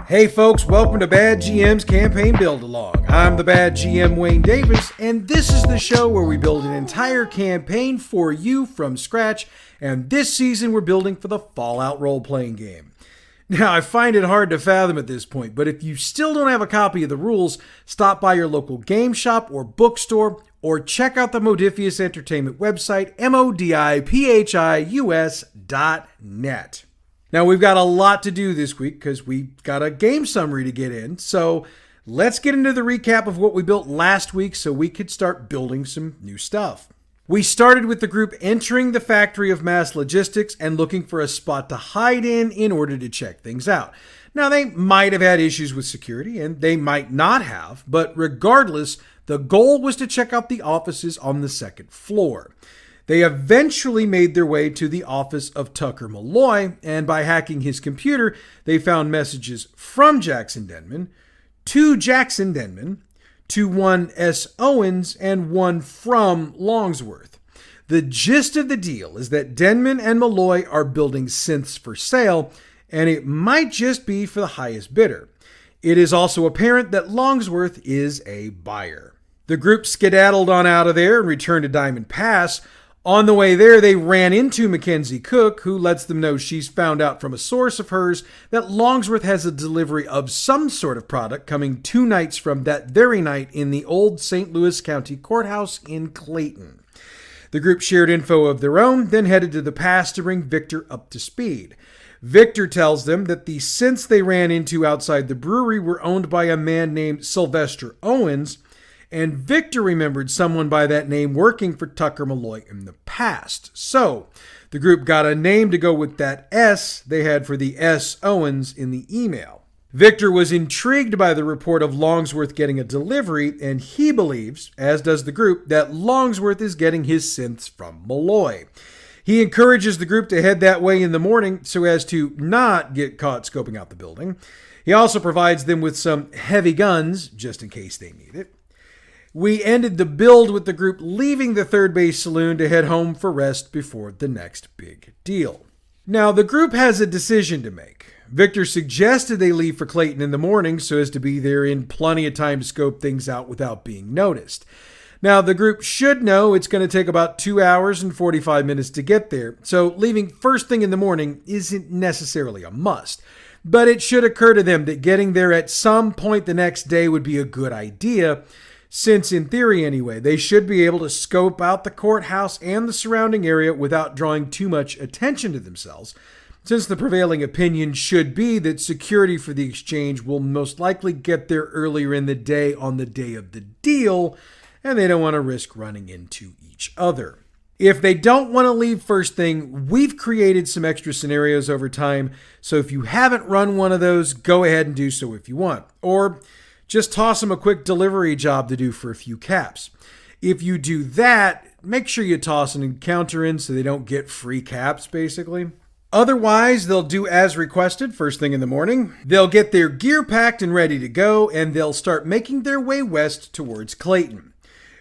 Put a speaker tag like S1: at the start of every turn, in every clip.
S1: Hey folks, welcome to Bad GM's Campaign Build Along. I'm the Bad GM Wayne Davis, and this is the show where we build an entire campaign for you from scratch, and this season we're building for the Fallout role-playing game. Now, I find it hard to fathom at this point, but if you still don't have a copy of the rules, stop by your local game shop or bookstore, or check out the Modifius Entertainment website, modiphius.net. Now, we've got a lot to do this week because we've got a game summary to get in, so let's get into the recap of what we built last week so we could start building some new stuff. We started with the group entering the factory of mass logistics and looking for a spot to hide in order to check things out. Now, they might have had issues with security, and they might not have, but regardless, the goal was to check out the offices on the second floor. They eventually made their way to the office of Tucker Malloy, and by hacking his computer, they found messages from Jackson Denman, to Jackson Denman, to one S. Owens, and one from Longsworth. The gist of the deal is that Denman and Malloy are building synths for sale, and it might just be for the highest bidder. It is also apparent that Longsworth is a buyer. The group skedaddled on out of there and returned to Diamond Pass. On the way there, they ran into Mackenzie Cook, who lets them know she's found out from a source of hers that Longsworth has a delivery of some sort of product coming 2 nights from that very night in the old St. Louis County Courthouse in Clayton. The group shared info of their own, then headed to the pass to bring Viktor up to speed. Viktor tells them that the synths they ran into outside the brewery were owned by a man named Sylvester Owens, and Viktor remembered someone by that name working for Tucker Malloy in the past. So, the group got a name to go with that S they had for the S. Owens in the email. Viktor was intrigued by the report of Longsworth getting a delivery, and he believes, as does the group, that Longsworth is getting his synths from Malloy. He encourages the group to head that way in the morning so as to not get caught scoping out the building. He also provides them with some heavy guns, just in case they need it. We ended the build with the group leaving the third base saloon to head home for rest before the next big deal. Now, the group has a decision to make. Viktor suggested they leave for Clayton in the morning so as to be there in plenty of time to scope things out without being noticed. Now, the group should know it's going to take about 2 hours and 45 minutes to get there, so leaving first thing in the morning isn't necessarily a must. But it should occur to them that getting there at some point the next day would be a good idea, since, in theory anyway, they should be able to scope out the courthouse and the surrounding area without drawing too much attention to themselves, since the prevailing opinion should be that security for the exchange will most likely get there earlier in the day on the day of the deal, and they don't want to risk running into each other. If they don't want to leave first thing, we've created some extra scenarios over time, so if you haven't run one of those, go ahead and do so if you want. Or just toss them a quick delivery job to do for a few caps. If you do that, make sure you toss an encounter in so they don't get free caps, basically. Otherwise, they'll do as requested first thing in the morning. They'll get their gear packed and ready to go, and they'll start making their way west towards Clayton.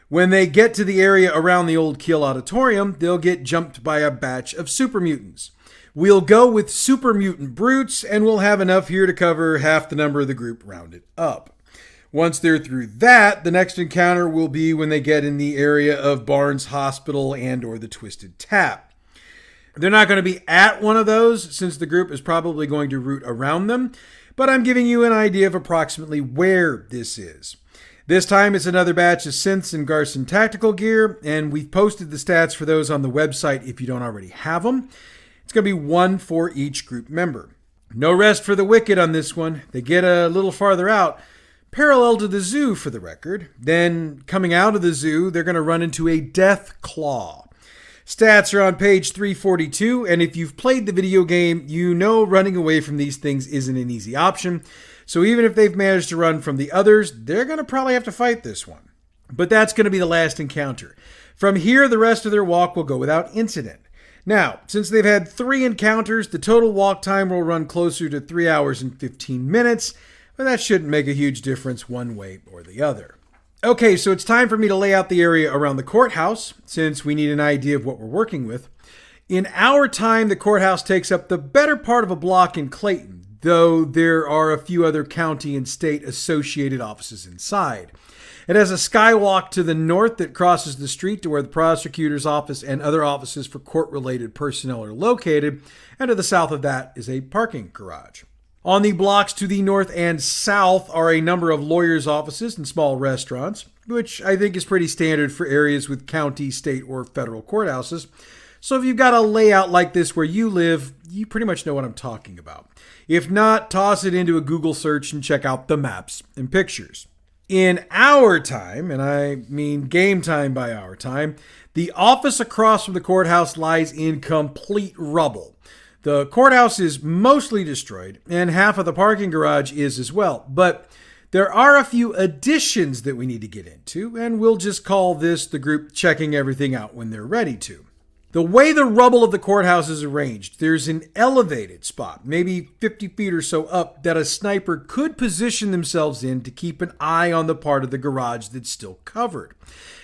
S1: When they get to the area around the old Kiel Auditorium, they'll get jumped by a batch of super mutants. We'll go with super mutant brutes, and we'll have enough here to cover half the number of the group rounded up. Once they're through that, the next encounter will be when they get in the area of Barnes Hospital and or the Twisted Tap. They're not going to be at one of those since the group is probably going to route around them, but I'm giving you an idea of approximately where this is. This time it's another batch of synths and Garson tactical gear, and we've posted the stats for those on the website if you don't already have them. It's going to be 1 for each group member. No rest for the wicked on this one. They get a little farther out, parallel to the zoo for the record. Then, coming out of the zoo, they're going to run into a death claw. Stats are on page 342, and if you've played the video game, you know running away from these things isn't an easy option. So even if they've managed to run from the others, they're going to probably have to fight this one. But that's going to be the last encounter. From here, the rest of their walk will go without incident. Now, since they've had 3 encounters, the total walk time will run closer to 3 hours and 15 minutes, but that shouldn't make a huge difference one way or the other. Okay, so it's time for me to lay out the area around the courthouse, since we need an idea of what we're working with. In our time, the courthouse takes up the better part of a block in Clayton, though there are a few other county and state associated offices inside. It has a skywalk to the north that crosses the street to where the prosecutor's office and other offices for court-related personnel are located, and to the south of that is a parking garage. On the blocks to the north and south are a number of lawyers' offices and small restaurants, which I think is pretty standard for areas with county, state, or federal courthouses. So if you've got a layout like this where you live, you pretty much know what I'm talking about. If not, toss it into a Google search and check out the maps and pictures. In our time, and I mean game time by our time, the office across from the courthouse lies in complete rubble. The courthouse is mostly destroyed, and half of the parking garage is as well. But there are a few additions that we need to get into, and we'll just call this the group checking everything out when they're ready to. The way the rubble of the courthouse is arranged, there's an elevated spot, maybe 50 feet or so up, that a sniper could position themselves in to keep an eye on the part of the garage that's still covered.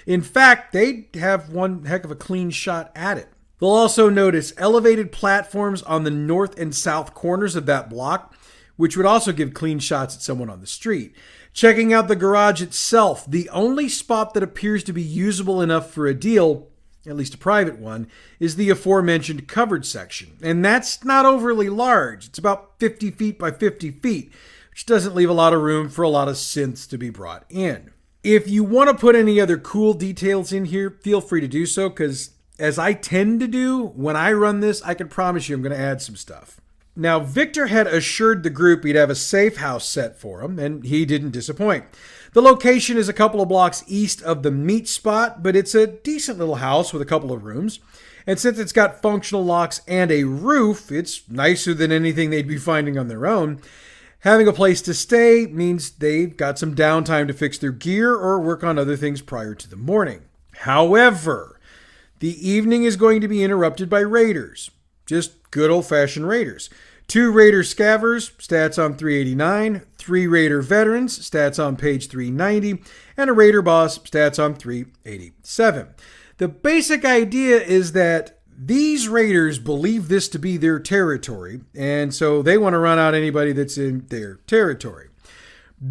S1: In fact, they have one heck of a clean shot at it. They'll also notice elevated platforms on the north and south corners of that block, which would also give clean shots at someone on the street. Checking out the garage itself, the only spot that appears to be usable enough for a deal, at least a private one, is the aforementioned covered section. And that's not overly large. It's about 50 feet by 50 feet, which doesn't leave a lot of room for a lot of synths to be brought in. If you want to put any other cool details in here, feel free to do so, because as I tend to do, when I run this, I can promise you I'm going to add some stuff. Now, Viktor had assured the group he'd have a safe house set for him, and he didn't disappoint. The location is a couple of blocks east of the meat spot, but it's a decent little house with a couple of rooms. And since it's got functional locks and a roof, it's nicer than anything they'd be finding on their own. Having a place to stay means they've got some downtime to fix their gear or work on other things prior to the morning. However, the evening is going to be interrupted by raiders. Just good old-fashioned raiders. 2 Raider Scavers, stats on 389, 3 Raider Veterans, stats on page 390, and a Raider Boss, stats on 387. The basic idea is that these raiders believe this to be their territory, and so they want to run out anybody that's in their territory.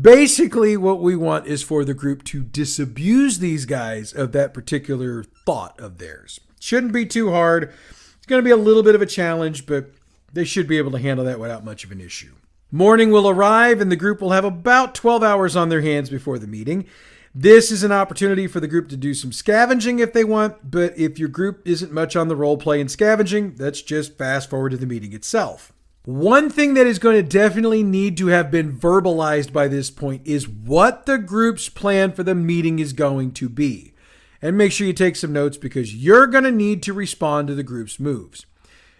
S1: Basically, what we want is for the group to disabuse these guys of that particular thought of theirs. Shouldn't be too hard. It's going to be a little bit of a challenge, but they should be able to handle that without much of an issue. Morning will arrive, and the group will have about 12 hours on their hands before the meeting. This is an opportunity for the group to do some scavenging if they want, but if your group isn't much on the role play and scavenging, let's just fast forward to the meeting itself. One thing that is going to definitely need to have been verbalized by this point is what the group's plan for the meeting is going to be. And make sure you take some notes, because you're going to need to respond to the group's moves.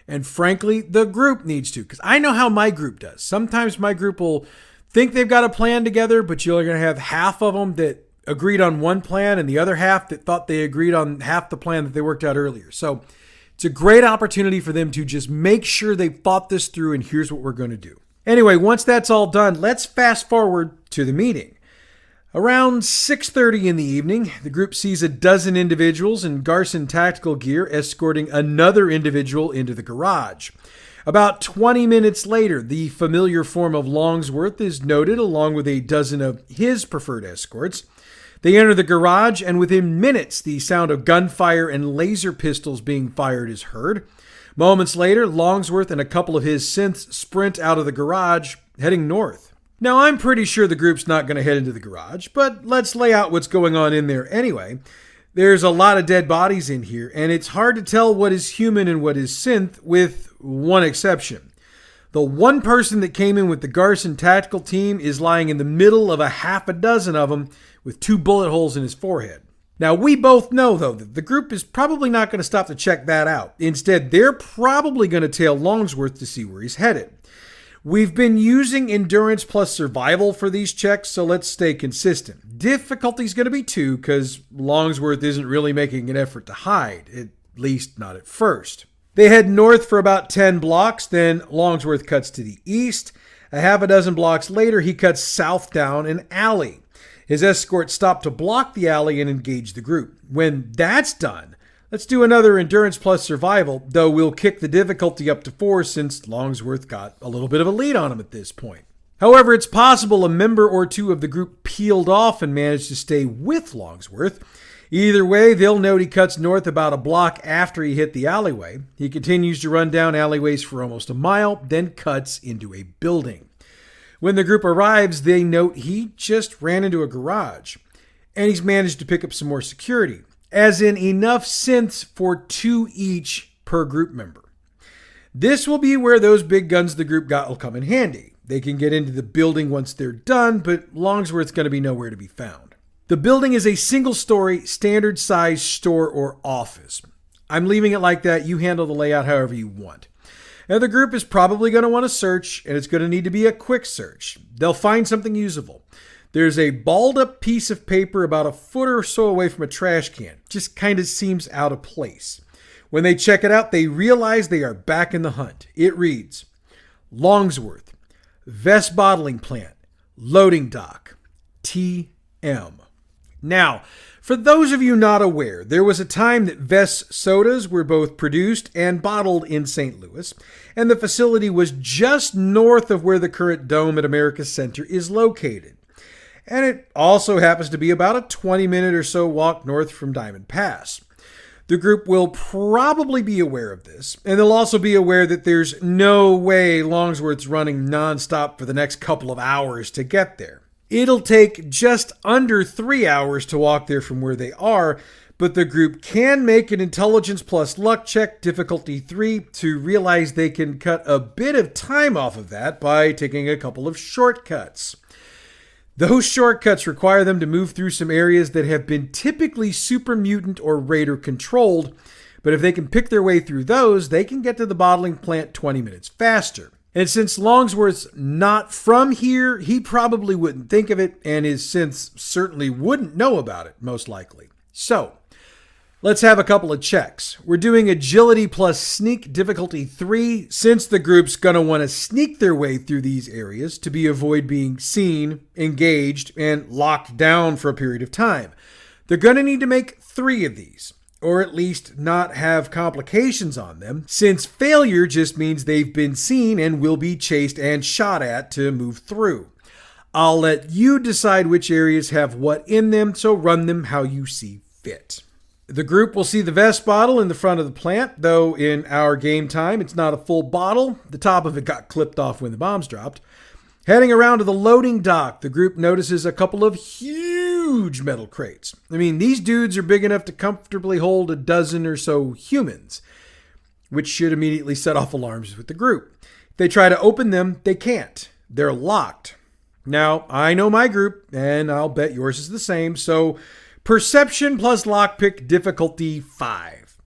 S1: And frankly, the group needs to, because I know how my group does. Sometimes my group will think they've got a plan together, but you're going to have half of them that agreed on one plan and the other half that thought they agreed on half the plan that they worked out earlier. So it's a great opportunity for them to just make sure they thought this through, and here's what we're going to do. Anyway, once that's all done, let's fast forward to the meeting. Around 6:30 in the evening, the group sees a dozen individuals in Garson tactical gear escorting another individual into the garage. About 20 minutes later, the familiar form of Longsworth is noted along with a dozen of his preferred escorts. They enter the garage, and within minutes, the sound of gunfire and laser pistols being fired is heard. Moments later, Longsworth and a couple of his synths sprint out of the garage, heading north. Now, I'm pretty sure the group's not going to head into the garage, but let's lay out what's going on in there anyway. There's a lot of dead bodies in here, and it's hard to tell what is human and what is synth, with one exception. The one person that came in with the Garson tactical team is lying in the middle of a half a dozen of them with 2 bullet holes in his forehead. Now, we both know, though, that the group is probably not going to stop to check that out. Instead, they're probably going to tail Longsworth to see where he's headed. We've been using endurance plus survival for these checks, so let's stay consistent. Difficulty's going to be 2, because Longsworth isn't really making an effort to hide, at least not at first. They head north for about 10 blocks, then Longsworth cuts to the east. A half a dozen blocks later, he cuts south down an alley. His escorts stop to block the alley and engage the group. When that's done, Let's do another endurance plus survival, though we'll kick the difficulty up to 4 since Longsworth got a little bit of a lead on him at this point. However, it's possible a member or two of the group peeled off and managed to stay with Longsworth. Either way, they'll note he cuts north about a block after he hit the alleyway. He continues to run down alleyways for almost a mile, then cuts into a building. When the group arrives, they note he just ran into a garage, and he's managed to pick up some more security, as in enough synths for 2 each per group member. This will be where those big guns the group got will come in handy. They can get into the building once they're done, but Longsworth's going to be nowhere to be found. The building is a single-story, standard-size store or office. I'm leaving it like that. You handle the layout however you want. Now, the group is probably going to want to search, and it's going to need to be a quick search. They'll find something usable. There's a balled-up piece of paper about a foot or so away from a trash can. Just kind of seems out of place. When they check it out, they realize they are back in the hunt. It reads, Longsworth, Vest Bottling Plant, Loading Dock, TM. Now, for those of you not aware, there was a time that Vest sodas were both produced and bottled in St. Louis, and the facility was just north of where the current Dome at America's Center is located. And it also happens to be about a 20-minute or so walk north from Diamond Pass. The group will probably be aware of this, and they'll also be aware that there's no way Longsworth's running nonstop for the next couple of hours to get there. It'll take just under 3 hours to walk there from where they are, but the group can make an intelligence plus luck check, difficulty 3, to realize they can cut a bit of time off of that by taking a couple of shortcuts. Those shortcuts require them to move through some areas that have been typically super mutant or raider controlled, but if they can pick their way through those, they can get to the bottling plant 20 minutes faster. And since Longsworth's not from here, he probably wouldn't think of it, and his synths certainly wouldn't know about it, most likely. So, let's have a couple of checks. We're doing agility plus sneak difficulty 3, since the group's going to want to sneak their way through these areas to avoid being seen, engaged, and locked down for a period of time. They're going to need to make 3 of these, or at least not have complications on them, since failure just means they've been seen and will be chased and shot at to move through. I'll let you decide which areas have what in them, so run them how you see fit. The group will see the Vest bottle in the front of the plant, though in our game time, it's not a full bottle. The top of it got clipped off when the bombs dropped. Heading around to the loading dock, the group notices a couple of huge metal crates. I mean, these dudes are big enough to comfortably hold a dozen or so humans, which should immediately set off alarms with the group. If they try to open them, they can't. They're locked. Now, I know my group, and I'll bet yours is the same, so perception plus lockpick difficulty 5.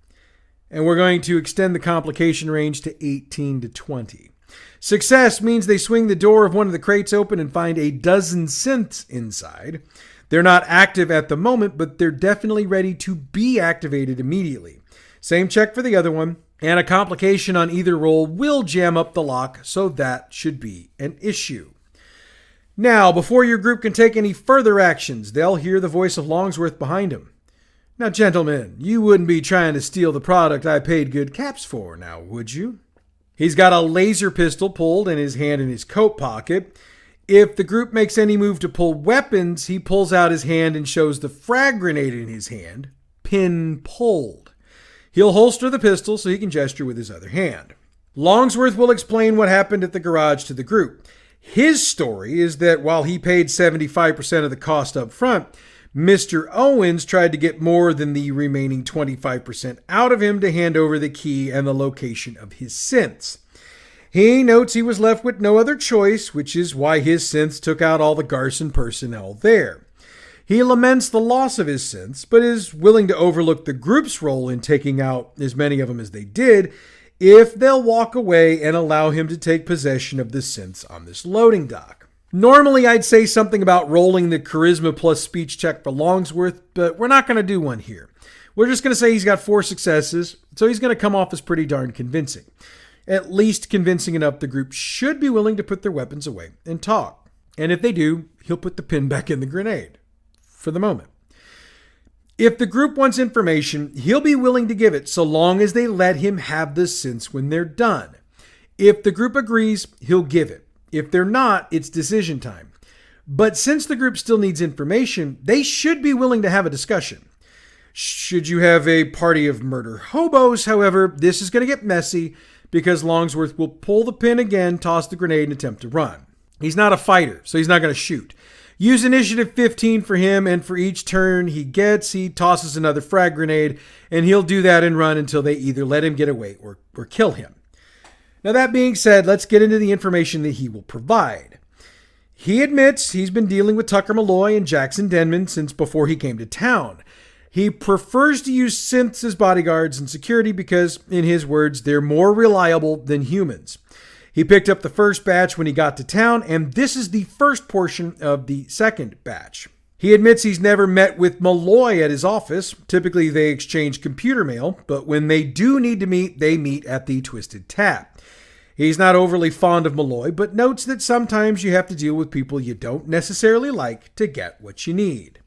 S1: And we're going to extend the complication range to 18 to 20. Success means they swing the door of one of the crates open and find a dozen synths inside. They're not active at the moment, but they're definitely ready to be activated immediately. Same check for the other one, and a complication on either roll will jam up the lock, so that should be an issue. Now, before your group can take any further actions, they'll hear the voice of Longsworth behind him. Now, gentlemen, you wouldn't be trying to steal the product I paid good caps for, now, would you? He's got a laser pistol pulled in his hand in his coat pocket. If the group makes any move to pull weapons, he pulls out his hand and shows the frag grenade in his hand, pin pulled. He'll holster the pistol so he can gesture with his other hand. Longsworth will explain what happened at the garage to the group. His story is that while he paid 75% of the cost up front, Mr. Owens tried to get more than the remaining 25% out of him to hand over the key and the location of his synths. He notes he was left with no other choice, which is why his synths took out all the Garson personnel there. He laments the loss of his synths, but is willing to overlook the group's role in taking out as many of them as they did, if they'll walk away and allow him to take possession of the synths on this loading dock. Normally, I'd say something about rolling the charisma plus speech check for Longsworth, but we're not going to do one here. We're just going to say he's got 4 successes, so he's going to come off as pretty darn convincing. At least convincing enough the group should be willing to put their weapons away and talk. And if they do, he'll put the pin back in the grenade. For the moment. If the group wants information, he'll be willing to give it so long as they let him have the synths when they're done. If the group agrees, he'll give it. If they're not, it's decision time. But since the group still needs information, they should be willing to have a discussion. Should you have a party of murder hobos, however, this is going to get messy because Longsworth will pull the pin again, toss the grenade, and attempt to run. He's not a fighter, so he's not going to shoot. Use initiative 15 for him, and for each turn he gets, he tosses another frag grenade, and he'll do that and run until they either let him get away or kill him. Now that being said, let's get into the information that he will provide. He admits he's been dealing with Tucker Malloy and Jackson Denman since before he came to town. He prefers to use synths as bodyguards and security because, in his words, they're more reliable than humans. He picked up the first batch when he got to town, and this is the first portion of the second batch. He admits he's never met with Malloy at his office. Typically, they exchange computer mail, but when they do need to meet, they meet at the Twisted Tap. He's not overly fond of Malloy, but notes that sometimes you have to deal with people you don't necessarily like to get what you need.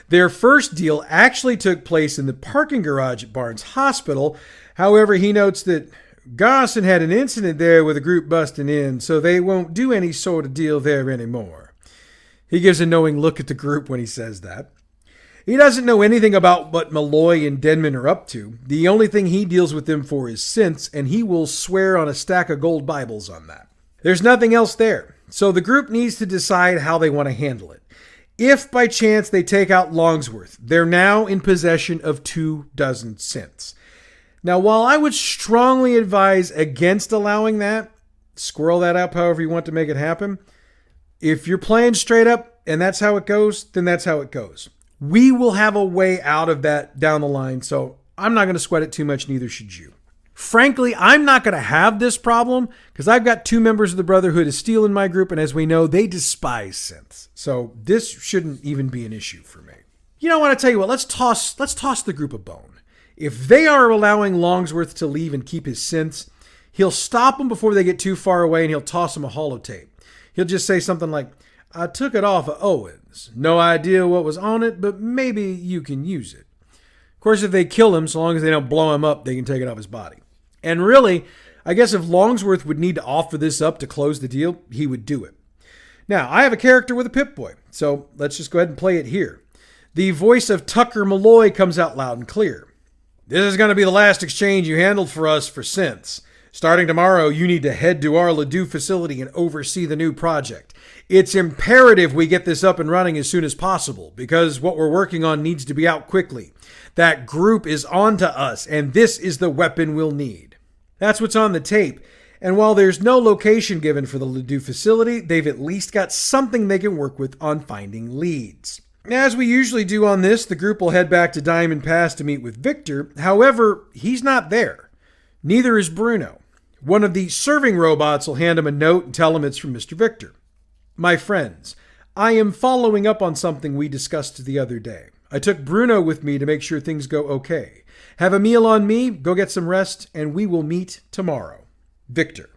S1: Their first deal actually took place in the parking garage at Barnes Hospital. However, he notes that Garson had an incident there with a group busting in, so they won't do any sort of deal there anymore. He gives a knowing look at the group when he says that. He doesn't know anything about what Malloy and Denman are up to. The only thing he deals with them for is synths, and he will swear on a stack of gold Bibles on that. There's nothing else there, so the group needs to decide how they want to handle it. If by chance they take out Longsworth, they're now in possession of 24 synths. Now, while I would strongly advise against allowing that, squirrel that up however you want to make it happen, if you're playing straight up and that's how it goes, then that's how it goes. We will have a way out of that down the line, so I'm not going to sweat it too much, neither should you. Frankly, I'm not going to have this problem because I've got 2 members of the Brotherhood of Steel in my group, and as we know, they despise synths. So this shouldn't even be an issue for me. You know what, I tell you what, let's toss the group a bone. If they are allowing Longsworth to leave and keep his synths, he'll stop them before they get too far away and he'll toss them a holotape. He'll just say something like, I took it off of Owens. No idea what was on it, but maybe you can use it. Of course, if they kill him, so long as they don't blow him up, they can take it off his body. And really, I guess if Longsworth would need to offer this up to close the deal, he would do it. Now, I have a character with a Pip-Boy, so let's just go ahead and play it here. The voice of Tucker Malloy comes out loud and clear. This is going to be the last exchange you handled for us for synths. Starting tomorrow, you need to head to our Ladue facility and oversee the new project. It's imperative we get this up and running as soon as possible because what we're working on needs to be out quickly. That group is on to us, and this is the weapon we'll need. That's what's on the tape. And while there's no location given for the Ladue facility, they've at least got something they can work with on finding leads. As we usually do on this, the group will head back to Diamond Pass to meet with Viktor. However, he's not there. Neither is Bruno. One of the serving robots will hand him a note and tell him it's from Mr. Viktor. My friends, I am following up on something we discussed the other day. I took Bruno with me to make sure things go okay. Have a meal on me, go get some rest, and we will meet tomorrow. Viktor.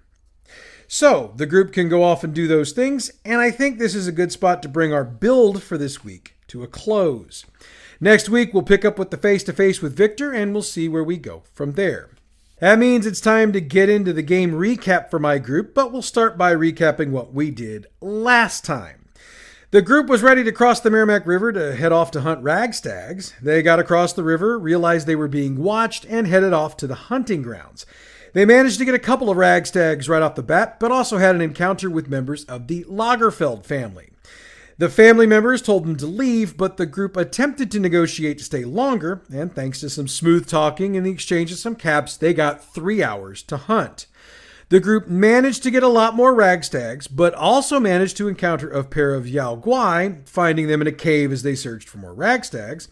S1: So, the group can go off and do those things, and I think this is a good spot to bring our build for this week to a close. Next week, we'll pick up with the face-to-face with Viktor, and we'll see where we go from there. That means it's time to get into the game recap for my group, but we'll start by recapping what we did last time. The group was ready to cross the Merrimack River to head off to hunt ragstags. They got across the river, realized they were being watched, and headed off to the hunting grounds. They managed to get a couple of ragstags right off the bat, but also had an encounter with members of the Lagerfeld family. The family members told them to leave, but the group attempted to negotiate to stay longer, and thanks to some smooth talking and the exchange of some caps, they got 3 hours to hunt. The group managed to get a lot more ragstags, but also managed to encounter a pair of Yao Guai, finding them in a cave as they searched for more ragstags.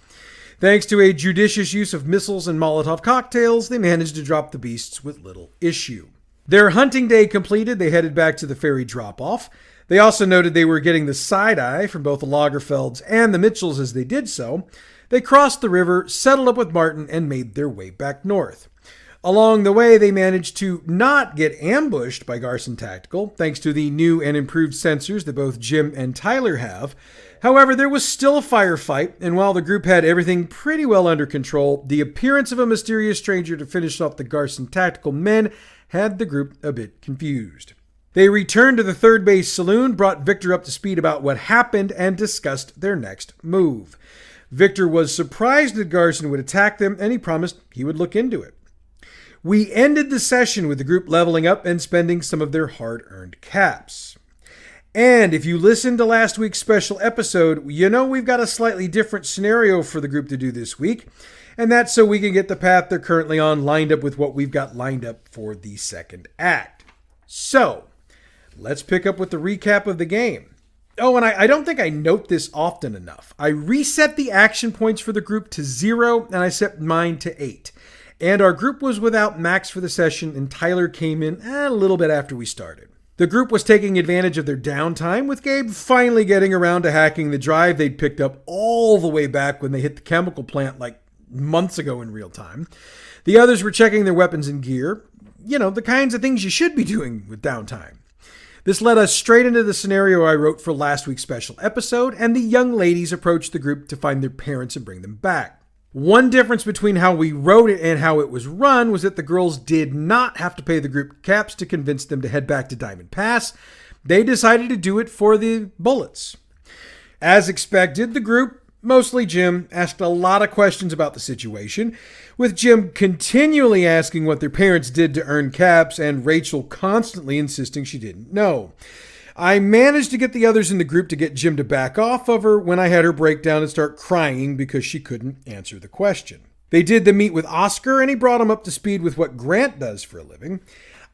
S1: Thanks to a judicious use of missiles and Molotov cocktails, they managed to drop the beasts with little issue. Their hunting day completed, they headed back to the ferry drop-off. They also noted they were getting the side-eye from both the Lagerfelds and the Mitchells as they did so. They crossed the river, settled up with Martin, and made their way back north. Along the way, they managed to not get ambushed by Garson Tactical, thanks to the new and improved sensors that both Jim and Tyler have. However, there was still a firefight, and while the group had everything pretty well under control, the appearance of a mysterious stranger to finish off the Garson Tactical men had the group a bit confused. They returned to the third base saloon, brought Viktor up to speed about what happened, and discussed their next move. Viktor was surprised that Garson would attack them, and he promised he would look into it. We ended the session with the group leveling up and spending some of their hard-earned caps. And if you listened to last week's special episode, you know we've got a slightly different scenario for the group to do this week, and that's so we can get the path they're currently on lined up with what we've got lined up for the second act. So, let's pick up with the recap of the game. Oh, and I don't think I note this often enough. I reset the action points for the group to 0, and I set mine to 8. And our group was without Max for the session, and Tyler came in a little bit after we started. The group was taking advantage of their downtime, with Gabe finally getting around to hacking the drive they'd picked up all the way back when they hit the chemical plant like months ago in real time. The others were checking their weapons and gear. You know, the kinds of things you should be doing with downtime. This led us straight into the scenario I wrote for last week's special episode, and the young ladies approached the group to find their parents and bring them back. One difference between how we wrote it and how it was run was that the girls did not have to pay the group caps to convince them to head back to Diamond Pass. They decided to do it for the bullets. As expected, the group, mostly Jim, asked a lot of questions about the situation, with Jim continually asking what their parents did to earn caps and Rachel constantly insisting she didn't know. I managed to get the others in the group to get Jim to back off of her when I had her break down and start crying because she couldn't answer the question. They did the meet with Oscar, and he brought him up to speed with what Grant does for a living.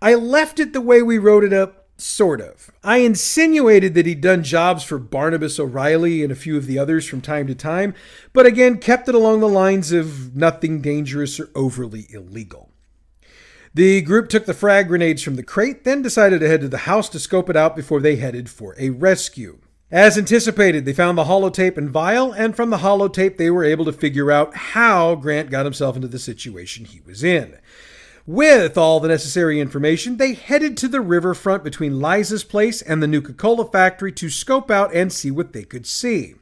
S1: I left it the way we wrote it up, sort of. I insinuated that he'd done jobs for Barnabas O'Reilly and a few of the others from time to time, but again kept it along the lines of nothing dangerous or overly illegal. The group took the frag grenades from the crate, then decided to head to the house to scope it out before they headed for a rescue. As anticipated, they found the holotape and vial, and from the holotape they were able to figure out how Grant got himself into the situation he was in. With all the necessary information, they headed to the riverfront between Liza's place and the Nuka-Cola factory to scope out and see what they could see.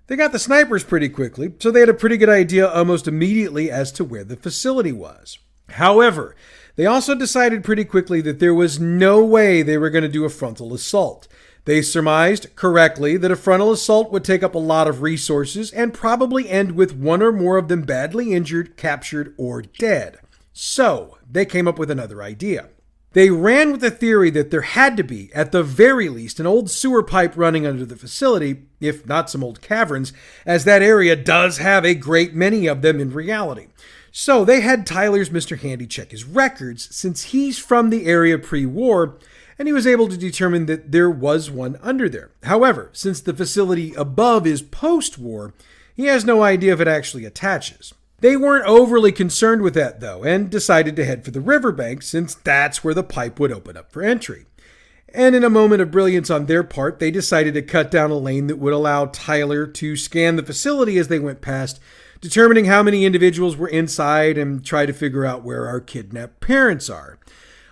S1: They got the snipers pretty quickly, so they had a pretty good idea almost immediately as to where the facility was. However, they also decided pretty quickly that there was no way they were going to do a frontal assault. They surmised, correctly, that a frontal assault would take up a lot of resources and probably end with one or more of them badly injured, captured, or dead. So, they came up with another idea. They ran with the theory that there had to be, at the very least, an old sewer pipe running under the facility, if not some old caverns, as that area does have a great many of them in reality. So they had Tyler's Mr. Handy check his records, since he's from the area pre-war, and he was able to determine that there was one under there. However, since the facility above is post-war, he has no idea if it actually attaches. They weren't overly concerned with that, though, and decided to head for the riverbank, since that's where the pipe would open up for entry. And in a moment of brilliance on their part, they decided to cut down a lane that would allow Tyler to scan the facility as they went past, determining how many individuals were inside and try to figure out where our kidnapped parents are.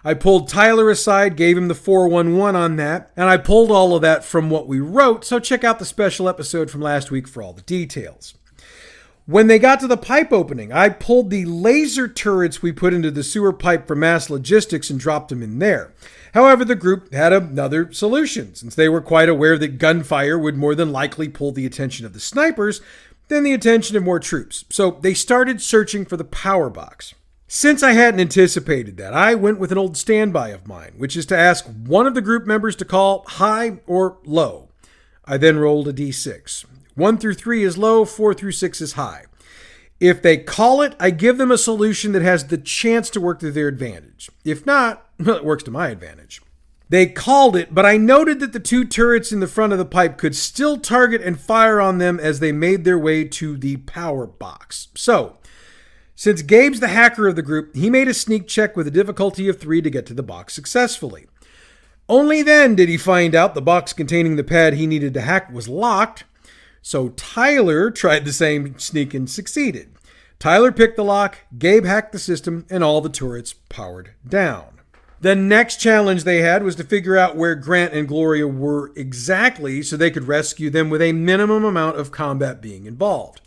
S1: I pulled Tyler aside, gave him the 411 on that, and I pulled all of that from what we wrote, so check out the special episode from last week for all the details. When they got to the pipe opening, I pulled the laser turrets we put into the sewer pipe for mass logistics and dropped them in there. However, the group had another solution, since they were quite aware that gunfire would more than likely pull the attention of the snipers, then the attention of more troops. So they started searching for the power box. Since I hadn't anticipated that, I went with an old standby of mine, which is to ask one of the group members to call high or low. I then rolled a d6. 1 through 3 is low, 4 through 6 is high. If they call it, I give them a solution that has the chance to work to their advantage. If not, well, it works to my advantage. They called it, but I noted that the 2 turrets in the front of the pipe could still target and fire on them as they made their way to the power box. So, since Gabe's the hacker of the group, he made a sneak check with a difficulty of 3 to get to the box successfully. Only then did he find out the box containing the pad he needed to hack was locked, so Tyler tried the same sneak and succeeded. Tyler picked the lock, Gabe hacked the system, and all the turrets powered down. The next challenge they had was to figure out where Grant and Gloria were exactly so they could rescue them with a minimum amount of combat being involved.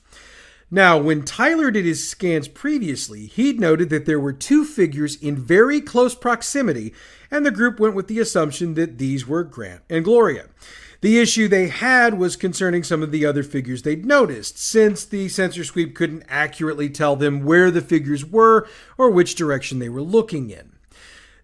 S1: Now, when Tyler did his scans previously, he'd noted that there were two figures in very close proximity, and the group went with the assumption that these were Grant and Gloria. The issue they had was concerning some of the other figures they'd noticed, since the sensor sweep couldn't accurately tell them where the figures were or which direction they were looking in.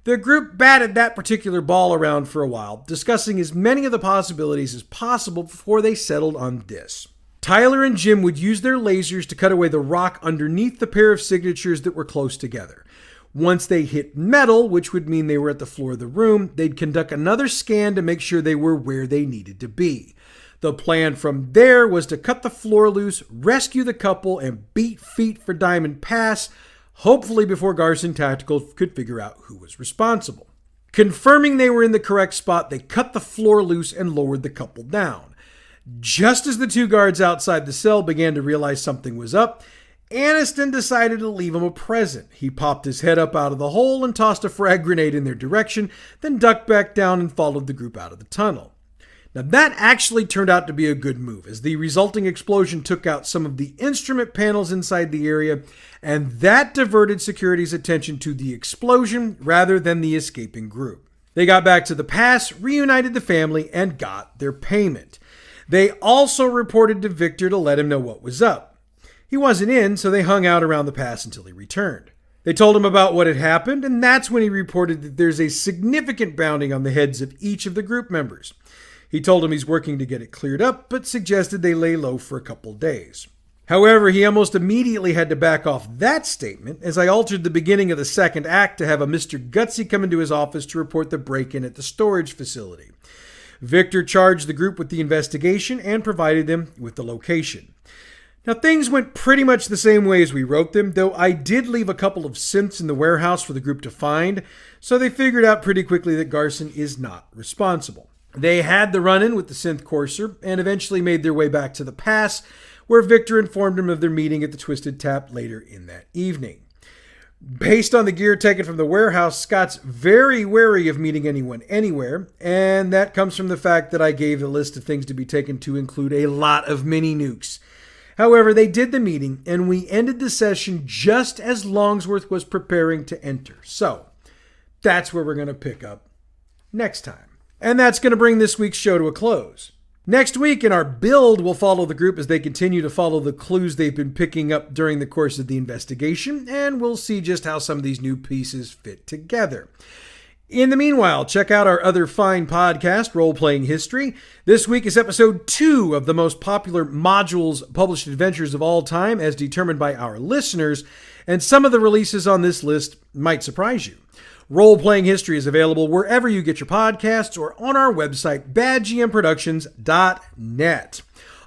S1: The group batted that particular ball around for a while, discussing as many of the possibilities as possible before they settled on this. Tyler and Jim would use their lasers to cut away the rock underneath the pair of signatures that were close together. Once they hit metal, which would mean they were at the floor of the room, they'd conduct another scan to make sure they were where they needed to be. The plan from there was to cut the floor loose, rescue the couple, and beat feet for Diamond Pass, hopefully before Garson Tactical could figure out who was responsible. Confirming they were in the correct spot, they cut the floor loose and lowered the couple down. Just as the two guards outside the cell began to realize something was up, Aniston decided to leave him a present. He popped his head up out of the hole and tossed a frag grenade in their direction, then ducked back down and followed the group out of the tunnel. Now that actually turned out to be a good move, as the resulting explosion took out some of the instrument panels inside the area, and that diverted security's attention to the explosion rather than the escaping group. They got back to the pass, reunited the family, and got their payment. They also reported to Viktor to let him know what was up. He wasn't in, so they hung out around the pass until he returned. They told him about what had happened, and that's when he reported that there's a significant bounty on the heads of each of the group members. He told him he's working to get it cleared up, but suggested they lay low for a couple days. However, he almost immediately had to back off that statement, as I altered the beginning of the second act to have a Mr. Gutsy come into his office to report the break-in at the storage facility. Viktor charged the group with the investigation and provided them with the location. Now, things went pretty much the same way as we wrote them, though I did leave a couple of synths in the warehouse for the group to find, so they figured out pretty quickly that Garson is not responsible. They had the run-in with the synth courser and eventually made their way back to the pass, where Viktor informed him of their meeting at the Twisted Tap later in that evening. Based on the gear taken from the warehouse, Scott's very wary of meeting anyone anywhere, and that comes from the fact that I gave the list of things to be taken to include a lot of mini nukes. However, they did the meeting, and we ended the session just as Longsworth was preparing to enter. So, that's where we're going to pick up next time. And that's going to bring this week's show to a close. Next week in our build, we'll follow the group as they continue to follow the clues they've been picking up during the course of the investigation, and we'll see just how some of these new pieces fit together. In the meanwhile, check out our other fine podcast, Role Playing History. This week is episode 2 of the most popular modules published adventures of all time, as determined by our listeners, and some of the releases on this list might surprise you. Role Playing History is available wherever you get your podcasts or on our website, badgmproductions.net.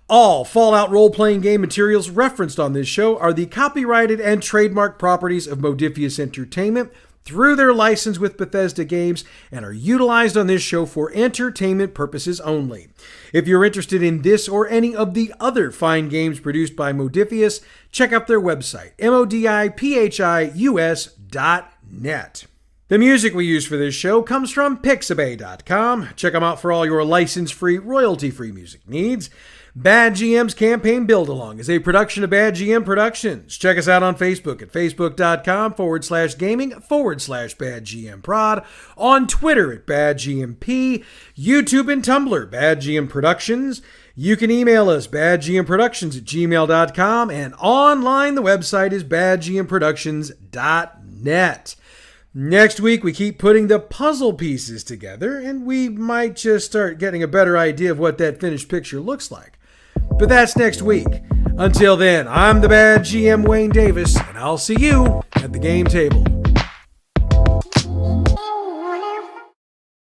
S1: All Fallout role-playing game materials referenced on this show are the copyrighted and trademark properties of Modiphius Entertainment through their license with Bethesda Games and are utilized on this show for entertainment purposes only. If you're interested in this or any of the other fine games produced by Modiphius, check out their website, modiphius.net. The music we use for this show comes from Pixabay.com. Check them out for all your license-free, royalty-free music needs. Bad GM's Campaign Build-Along is a production of Bad GM Productions. Check us out on Facebook at facebook.com/gaming/BadGMProd, on Twitter at BadGMP, YouTube and Tumblr, Bad GM Productions. You can email us, badgmproductions@gmail.com, and online the website is badgmproductions.net. Next week, we keep putting the puzzle pieces together, and we might just start getting a better idea of what that finished picture looks like. But that's next week. Until then, I'm the Bad GM Wayne Davis, and I'll see you at the game table.